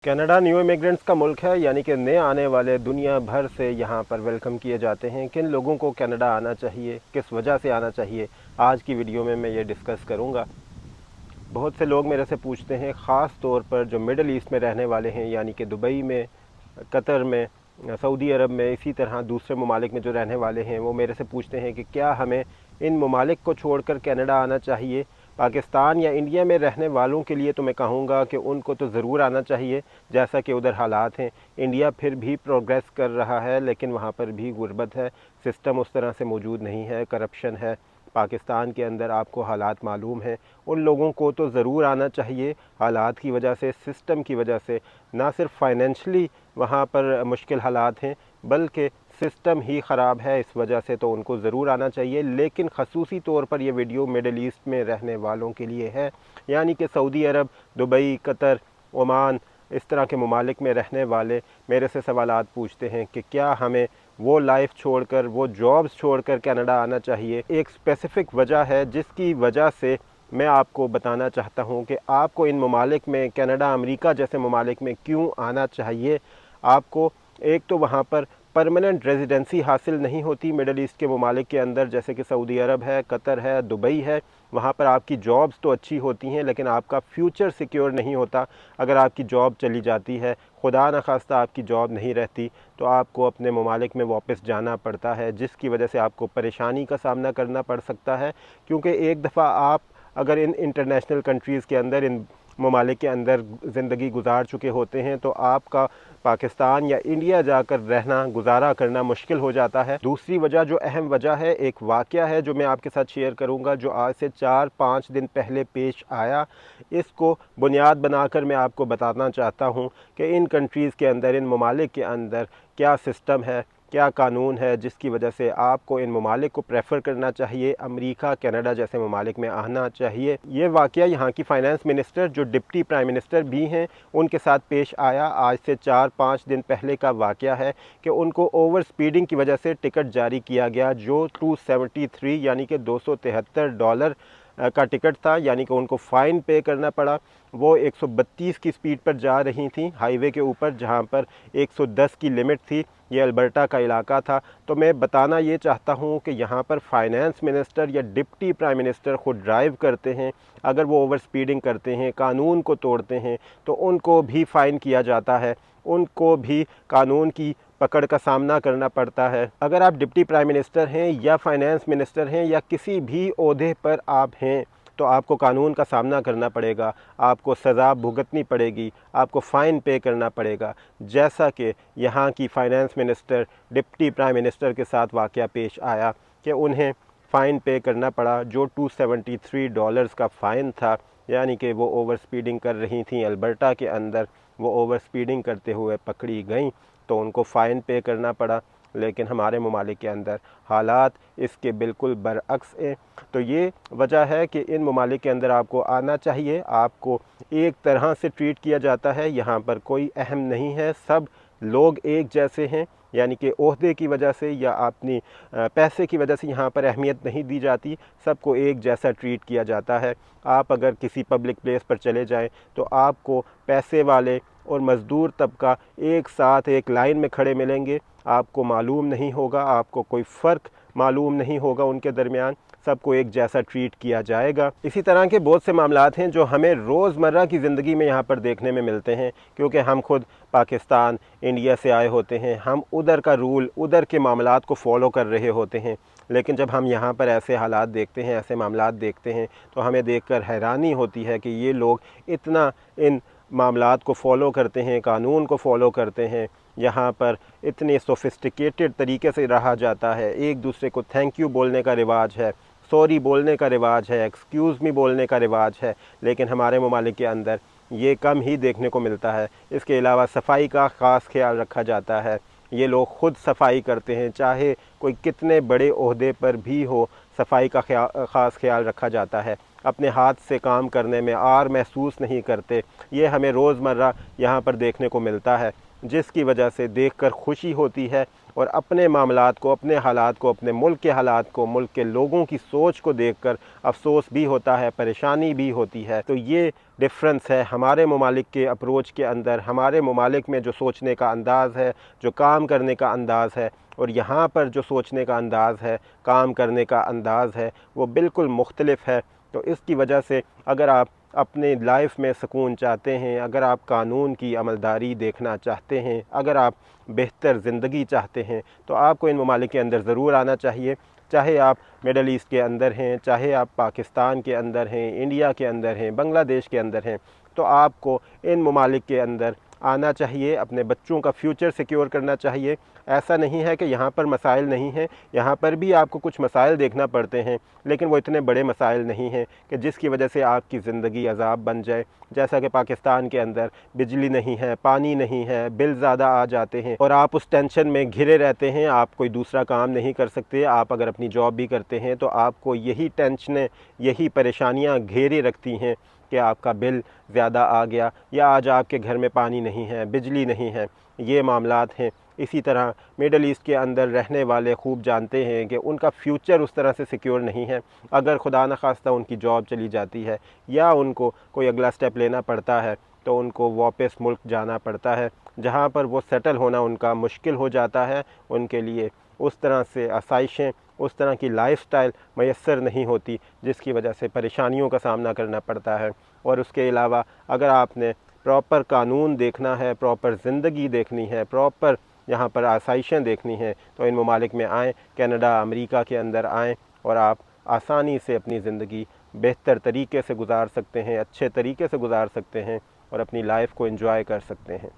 Canada new immigrants का मुल्क है, यानी कि नए आने वाले दुनिया भर से यहाँ पर वेलकम किए जाते हैं। किन लोगों को कनाडा आना चाहिए, किस वजह से आना चाहिए, आज की वीडियो में मैं ये डिस्कस करूँगा। बहुत से लोग मेरे से पूछते हैं, ख़ास तौर पर जो मिडल ईस्ट में रहने वाले हैं, यानी कि दुबई में, कतर में, सऊदी अरब में, इसी तरह दूसरे ममालिक में जो रहने वाले हैं, वो मेरे से पूछते हैं कि क्या हमें इन ममालिक को छोड़कर कनाडा आना चाहिए। पाकिस्तान या इंडिया में रहने वालों के लिए तो मैं कहूँगा कि उनको तो ज़रूर आना चाहिए, जैसा कि उधर हालात हैं। इंडिया फिर भी प्रोग्रेस कर रहा है, लेकिन वहाँ पर भी गुर्बत है, सिस्टम उस तरह से मौजूद नहीं है, करप्शन है। पाकिस्तान के अंदर आपको हालात मालूम हैं। उन लोगों को तो ज़रूर आना चाहिए, हालात की वजह से, सिस्टम की वजह से। ना सिर्फ फाइनेंशली वहाँ पर मुश्किल हालात हैं, बल्कि सिस्टम ही ख़राब है, इस वजह से तो उनको ज़रूर आना चाहिए। लेकिन ख़ुसूसी तौर पर यह वीडियो मिडल ईस्ट में रहने वालों के लिए है, यानी कि सऊदी अरब, दुबई, कतर, ओमान, इस तरह के ममालिक में रहने वाले मेरे से सवालात पूछते हैं कि क्या हमें वो लाइफ छोड़कर, वो जॉब्स छोड़कर कनाडा आना चाहिए। एक स्पेसिफ़िक वजह है जिसकी वजह से मैं आपको बताना चाहता हूँ कि आपको इन ममालिक में, कनाडा, अमेरिका जैसे ममालिक में क्यों आना चाहिए। आपको एक तो वहाँ पर परमानेंट रेजिडेंसी हासिल नहीं होती मिडल ईस्ट के ममालिक के अंदर, जैसे कि सऊदी अरब है, कतर है, दुबई है। वहाँ पर आपकी जॉब्स तो अच्छी होती हैं, लेकिन आपका फ्यूचर सिक्योर नहीं होता। अगर आपकी जॉब चली जाती है, खुदा न खास्ता आपकी जॉब नहीं रहती, तो आपको अपने ममालिक में वापस जाना पड़ता है, जिसकी वजह से आपको परेशानी का सामना करना पड़ सकता है। क्योंकि एक दफ़ा आप अगर इन इंटरनेशनल कंट्रीज़ के अंदर, इन ममालिक के अंदर ज़िंदगी गुजार चुके होते हैं, तो आपका पाकिस्तान या इंडिया जाकर रहना, गुजारा करना मुश्किल हो जाता है। दूसरी वजह, जो अहम वजह है, एक वाक़या है जो मैं आपके साथ शेयर करूंगा, जो आज से 4-5 दिन पहले पेश आया। इसको बुनियाद बनाकर मैं आपको बताना चाहता हूं कि इन कंट्रीज़ के अंदर, इन ममालिक के अंदर क्या सिस्टम है, क्या कानून है, जिसकी वजह से आपको इन ममालिक को प्रेफर करना चाहिए, अमेरिका, कनाडा जैसे ममालिक में आना चाहिए। ये वाक़या यहाँ की फ़ाइनेंस मिनिस्टर, जो डिप्टी प्राइम मिनिस्टर भी हैं, उनके साथ पेश आया। आज से 4-5 दिन पहले का वाक़या है कि उनको ओवर स्पीडिंग की वजह से टिकट जारी किया गया, जो 273 यानी कि $273 का टिकट था, यानी कि उनको फ़ाइन पे करना पड़ा। वो 132 की स्पीड पर जा रही थी हाईवे के ऊपर, जहाँ पर 110 की लिमिट थी। ये अल्बर्टा का इलाका था। तो मैं बताना ये चाहता हूँ कि यहाँ पर फाइनेंस मिनिस्टर या डिप्टी प्राइम मिनिस्टर खुद ड्राइव करते हैं। अगर वो ओवर स्पीडिंग करते हैं, कानून को तोड़ते हैं, तो उनको भी फ़ाइन किया जाता है, उनको भी कानून की पकड़ का सामना करना पड़ता है। अगर आप डिप्टी प्राइम मिनिस्टर हैं या फाइनेंस मिनिस्टर हैं या किसी भी ओहदे पर आप हैं, तो आपको कानून का सामना करना पड़ेगा, आपको सज़ा भुगतनी पड़ेगी, आपको फ़ाइन पे करना पड़ेगा। जैसा कि यहाँ की finance minister, deputy prime minister के साथ वाक़या पेश आया कि उन्हें फ़ाइन पे करना पड़ा, जो $273 का फ़ाइन था, यानी कि वो ओवर स्पीडिंग कर रही थी अल्बर्टा के अंदर। वो ओवर स्पीडिंग करते हुए पकड़ी गई, तो उनको फ़ाइन पे करना पड़ा। लेकिन हमारे ममालिक के अंदर हालात इसके बिल्कुल बरअक्स हैं। तो ये वजह है कि इन ममालिक के अंदर आपको आना चाहिए। आपको एक तरह से ट्रीट किया जाता है, यहाँ पर कोई अहम नहीं है, सब लोग एक जैसे हैं, यानी कि ओहदे की वजह से या अपनी पैसे की वजह से यहाँ पर अहमियत नहीं दी जाती, सबको एक जैसा ट्रीट किया जाता है। आप अगर किसी पब्लिक प्लेस पर चले जाएं, तो आपको पैसे वाले और मज़दूर तबका एक साथ एक लाइन में खड़े मिलेंगे। आपको मालूम नहीं होगा, आपको कोई फ़र्क मालूम नहीं होगा उनके दरमियान, सबको एक जैसा ट्रीट किया जाएगा। इसी तरह के बहुत से मामलात हैं जो हमें रोज़मर्रा की ज़िंदगी में यहाँ पर देखने में मिलते हैं, क्योंकि हम खुद पाकिस्तान, इंडिया से आए होते हैं, हम उधर का रूल, उधर के मामलात को फ़ॉलो कर रहे होते हैं। लेकिन जब हम यहाँ पर ऐसे हालात देखते हैं, ऐसे मामलात देखते हैं, तो हमें देखकर हैरानी होती है कि ये लोग इतना इन मामलात को फ़ॉलो करते हैं, कानून को फ़ॉलो करते हैं। यहाँ पर इतने सोफिस्टिकेटेड तरीके से रहा जाता है, एक दूसरे को थैंक यू बोलने का रिवाज है, सॉरी बोलने का रिवाज है, एक्सक्यूज़ मी बोलने का रिवाज है। लेकिन हमारे ममालिक के अंदर ये कम ही देखने को मिलता है। इसके अलावा सफाई का ख़ास ख्याल रखा जाता है। ये लोग खुद सफाई करते हैं, चाहे कोई कितने बड़े ओहदे पर भी हो, सफाई का ख़ास ख्याल रखा जाता है। अपने हाथ से काम करने में आर महसूस नहीं करते। ये हमें रोज़मर्रा यहाँ पर देखने को मिलता है, जिसकी वजह से देखकर खुशी होती है اور اپنے معاملات کو، اپنے حالات کو، اپنے ملک کے حالات کو، ملک کے لوگوں کی سوچ کو دیکھ کر افسوس بھی ہوتا ہے، پریشانی بھی ہوتی ہے۔ تو یہ ڈفرنس ہے ہمارے ممالک کے اپروچ کے اندر، ہمارے ممالک میں جو سوچنے کا انداز ہے، جو کام کرنے کا انداز ہے، اور یہاں پر جو سوچنے کا انداز ہے، کام کرنے کا انداز ہے، وہ بالکل مختلف ہے۔ تو اس کی وجہ سے اگر آپ اپنے لائف میں سکون چاہتے ہیں، اگر آپ قانون کی عملداری دیکھنا چاہتے ہیں، اگر آپ بہتر زندگی چاہتے ہیں، تو آپ کو ان ممالک کے اندر ضرور آنا چاہیے۔ چاہے آپ میڈل ایسٹ کے اندر ہیں، چاہے آپ پاکستان کے اندر ہیں، انڈیا کے اندر ہیں، بنگلہ دیش کے اندر ہیں، تو آپ کو ان ممالک کے اندر آنا چاہیے، اپنے بچوں کا فیوچر سیکیور کرنا چاہیے۔ ایسا نہیں ہے کہ یہاں پر مسائل نہیں ہیں، یہاں پر بھی آپ کو کچھ مسائل دیکھنا پڑتے ہیں، لیکن وہ اتنے بڑے مسائل نہیں ہیں کہ جس کی وجہ سے آپ کی زندگی عذاب بن جائے۔ جیسا کہ پاکستان کے اندر بجلی نہیں ہے، پانی نہیں ہے، بل زیادہ آ جاتے ہیں، اور آپ اس ٹینشن میں گھرے رہتے ہیں، آپ کوئی دوسرا کام نہیں کر سکتے۔ آپ اگر اپنی جاب بھی کرتے ہیں تو آپ کو یہی ٹینشنیں، یہی پریشانیاں گھیرے رکھتی ہیں کہ آپ کا بل زیادہ آ گیا، یا آج آپ کے گھر میں پانی نہیں ہے، بجلی نہیں ہے، یہ معاملات ہیں۔ اسی طرح میڈل ایسٹ کے اندر رہنے والے خوب جانتے ہیں کہ ان کا فیوچر اس طرح سے سیکیور نہیں ہے۔ اگر خدا نخواستہ ان کی جاب چلی جاتی ہے، یا ان کو کوئی اگلا سٹیپ لینا پڑتا ہے، تو ان کو واپس ملک جانا پڑتا ہے، جہاں پر وہ سیٹل ہونا ان کا مشکل ہو جاتا ہے۔ ان کے لیے اس طرح سے آسائشیں، اس طرح کی لائف سٹائل میسر نہیں ہوتی، جس کی وجہ سے پریشانیوں کا سامنا کرنا پڑتا ہے۔ اور اس کے علاوہ اگر آپ نے پراپر قانون دیکھنا ہے، پراپر زندگی دیکھنی ہے، پراپر یہاں پر آسائشیں دیکھنی ہیں، تو ان ممالک میں آئیں، کینیڈا، امریکہ کے اندر آئیں، اور آپ آسانی سے اپنی زندگی بہتر طریقے سے گزار سکتے ہیں، اچھے طریقے سے گزار سکتے ہیں، اور اپنی لائف کو انجوائے کر سکتے ہیں۔